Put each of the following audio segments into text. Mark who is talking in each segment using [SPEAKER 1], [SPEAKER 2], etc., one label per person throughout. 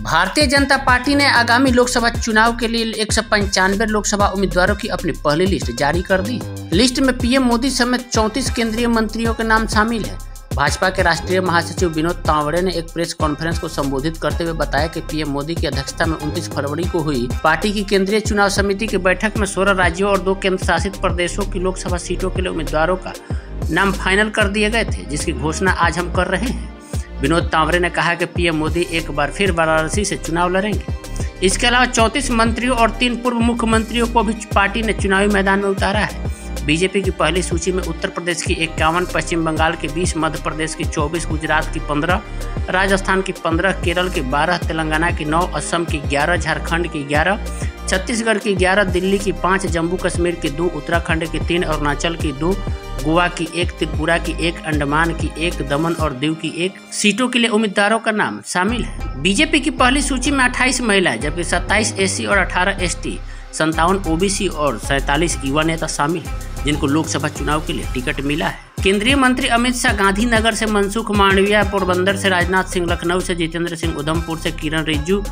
[SPEAKER 1] Bharatiya Janata party ने आगामी लोकसभा चुनाव के लिए 195 लोकसभा उम्मीदवारों की अपनी पहली लिस्ट जारी कर दी। लिस्ट में पीएम मोदी समेत 34 केंद्रीय मंत्रियों के नाम शामिल है। भाजपा के राष्ट्रीय महासचिव विनोद तावड़े ने एक प्रेस कॉन्फ्रेंस को संबोधित करते हुए बताया कि पीएम मोदी की अध्यक्षता में 29 फरवरी को हुई पार्टी की केंद्रीय चुनाव समिति की बैठक में 16 राज्यों और 2 केंद्र शासित प्रदेशों की लोकसभा सीटों के लिए उम्मीदवारों का नाम फाइनल कर दिए गए थे, जिसकी घोषणा आज हम कर रहे हैं। विनोद तावड़े ने कहा कि पीएम मोदी एक बार फिर वाराणसी से चुनाव लड़ेंगे। इसके अलावा 34 मंत्रियों और 3 पूर्व मुख्यमंत्रियों को भी पार्टी ने चुनावी मैदान में उतारा है। बीजेपी की पहली सूची में उत्तर प्रदेश की 51, पश्चिम बंगाल की 20, मध्य प्रदेश की 24, गुजरात की 15, राजस्थान की 15, केरल की 12, तेलंगाना की 9, असम की 11, झारखंड की 11, छत्तीसगढ़ की 11, दिल्ली की 5, जम्मू कश्मीर की 2, उत्तराखंड की 3, अरुणाचल की 2, गोवा की 1, त्रिपुरा की 1, अंडमान की 1, दमन और दीव की 1 सीटों के लिए उम्मीदवारों का नाम शामिल है। बीजेपी की पहली सूची में 28 महिलाएं, जबकि 27 एससी और 18 एसटी, 57 ओबीसी और 47 युवा नेता शामिल हैं, जिनको लोकसभा चुनाव के लिए टिकट मिला है। केंद्रीय मंत्री अमित शाह गांधीनगर से, मनसुख मांडविया पोरबंदर से, राजनाथ सिंह लखनऊ से, जितेंद्र सिंह उधमपुर से, किरण रिजिजू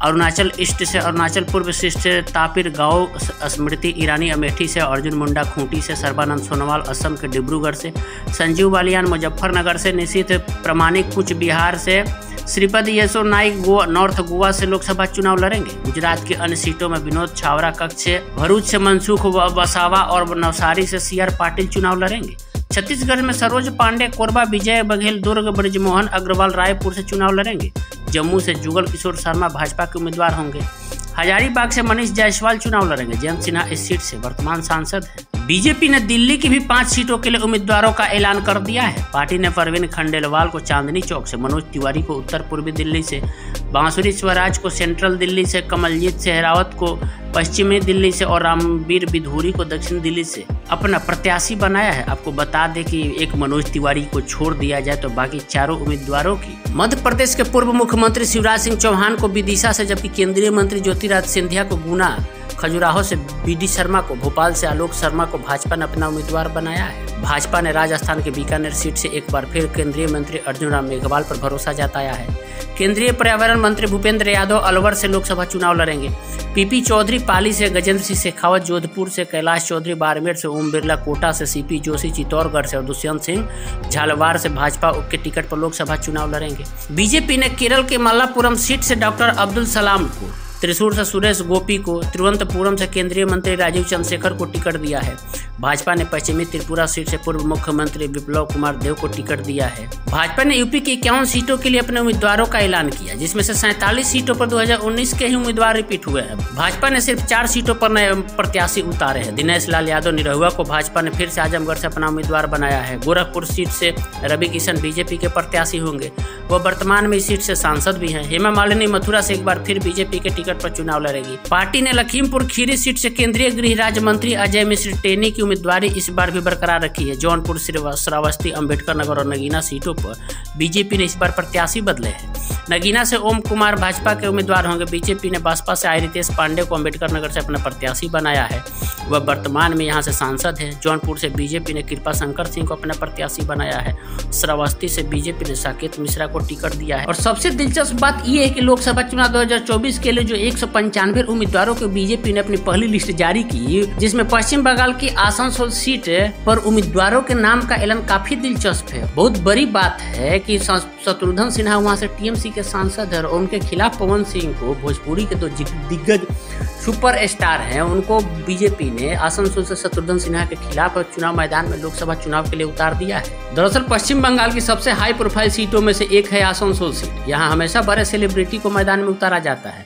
[SPEAKER 1] अरुणाचल ईस्ट से, अरुणाचल पूर्व से, तापिर गांव स्मृति ईरानी अमेठी से, अर्जुन मुंडा खूंटी से, सर्बानंद सोनोवाल असम के डिब्रूगढ़ से, संजीव बालियान मुजफ्फरनगर से, निशित प्रमाणिक कुछ बिहार से, श्रीपद येसो नाइक नॉर्थ गोवा से लोकसभा चुनाव लड़ेंगे। गुजरात की अन्य सीटों में विनोद छावरा कच्छ से, भरूच से मनसुख वसावा और नवसारी से सीआर पाटिल चुनाव लड़ेंगे। छत्तीसगढ़ में सरोज पांडे कोरबा, विजय बघेल दुर्ग, ब्रजमोहन अग्रवाल रायपुर से चुनाव लड़ेंगे। जम्मू से जुगल किशोर शर्मा भाजपा के उम्मीदवार होंगे। हजारीबाग से मनीष जायसवाल चुनाव लड़ेंगे। जयंत सिन्हा इस सीट से वर्तमान सांसद हैं। बीजेपी ने दिल्ली की भी 5 सीटों के लिए उम्मीदवारों का ऐलान कर दिया है। पार्टी ने परवीन खंडेलवाल को चांदनी चौक से, मनोज तिवारी को उत्तर पूर्वी दिल्ली से, बांसुरी स्वराज को सेंट्रल दिल्ली से, कमलजीत सेहरावत को पश्चिमी दिल्ली से और रामवीर बिधूरी को दक्षिण दिल्ली से अपना प्रत्याशी बनाया है। आपको बता दें कि एक मनोज तिवारी को छोड़ दिया जाए तो बाकी चारों उम्मीदवारों की मध्य प्रदेश के पूर्व मुख्यमंत्री शिवराज सिंह चौहान को विदिशा से, जबकि केंद्रीय मंत्री ज्योतिरादित्य सिंधिया को गुना, खजुराहो से बीडी शर्मा को, भोपाल से आलोक शर्मा को भाजपा ने अपना उम्मीदवार बनाया है। भाजपा ने राजस्थान के बीकानेर सीट से एक बार फिर केंद्रीय मंत्री अर्जुन राम मेघवाल पर भरोसा जताया है। केंद्रीय पर्यावरण मंत्री भूपेंद्र यादव अलवर से लोकसभा चुनाव लड़ेंगे। पीपी चौधरी पाली से, गजेंद्र सिंह शेखावत जोधपुर से, कैलाश चौधरी बाड़मेर से, ओम बिरला कोटा से, सीपी जोशी चित्तौड़गढ़ से और दुष्यंत सिंह झालवाड़ से भाजपा के टिकट पर लोकसभा चुनाव लड़ेंगे। बीजेपी ने केरल के मल्लापुरम सीट से डॉक्टर अब्दुल सलाम को, त्रिशूर से सुरेश गोपी को, तिरुवनंतपुरम से केंद्रीय मंत्री राजीव चंद्रशेखर को टिकट दिया है। भाजपा ने पश्चिमी त्रिपुरा सीट से पूर्व मुख्यमंत्री विप्लव कुमार देव को टिकट दिया है। भाजपा ने यूपी की 51 सीटों के लिए अपने उम्मीदवारों का ऐलान किया, जिसमें से 47 सीटों पर 2019 के ही उम्मीदवार रिपीट हुए हैं। भाजपा ने सिर्फ 4 सीटों पर नए प्रत्याशी उतारे हैं। दिनेश लाल यादव निरहुआ को भाजपा ने फिर से आजमगढ़ से अपना उम्मीदवार बनाया है। गोरखपुर सीट से रवि किशन बीजेपी के प्रत्याशी होंगे, वह वर्तमान में इस सीट से सांसद भी है। हेमा मालिनी मथुरा से एक बार फिर बीजेपी के टिकट पर चुनाव लड़ेगी। पार्टी ने लखीमपुर खीरी सीट से केंद्रीय गृह राज्य मंत्री अजय मिश्र टेनी की उम्मीदवारी इस बार भी बरकरार रखी है। जौनपुर, श्रावस्ती, अंबेडकर नगर और नगीना सीटों पर बीजेपी ने इस बार प्रत्याशी बदले हैं। नगीना से ओम कुमार भाजपा के उम्मीदवार होंगे। बीजेपी ने बसपा से आई रितेश पांडे को अंबेडकर नगर से अपना प्रत्याशी बनाया है, वह वर्तमान में यहां से सांसद है। जौनपुर से बीजेपी ने कृपा शंकर सिंह को अपना प्रत्याशी बनाया है। श्रावस्ती से बीजेपी ने साकेत मिश्रा को टिकट दिया है। और सबसे दिलचस्प बात यह है कि लोकसभा चुनाव 2024 के लिए जो 195 उम्मीदवारों को बीजेपी ने अपनी पहली लिस्ट जारी की, जिसमें पश्चिम बंगाल की आसनसोल सीट पर उम्मीदवारों के नाम का ऐलान काफी दिलचस्प है। बहुत बड़ी बात है कि शत्रुघ्न सिन्हा वहां से टीएमसी के सांसद है और उनके खिलाफ पवन सिंह को, भोजपुरी के 2 दिग्गज सुपर स्टार हैं, उनको बीजेपी ने आसनसोल से शत्रुघ्न सिन्हा के खिलाफ चुनाव मैदान में लोकसभा चुनाव के लिए उतार दिया है। दरअसल पश्चिम बंगाल की सबसे हाई प्रोफाइल सीटों में से एक है आसनसोल सीट। यहाँ हमेशा बड़े सेलिब्रिटी को मैदान में उतारा जाता है।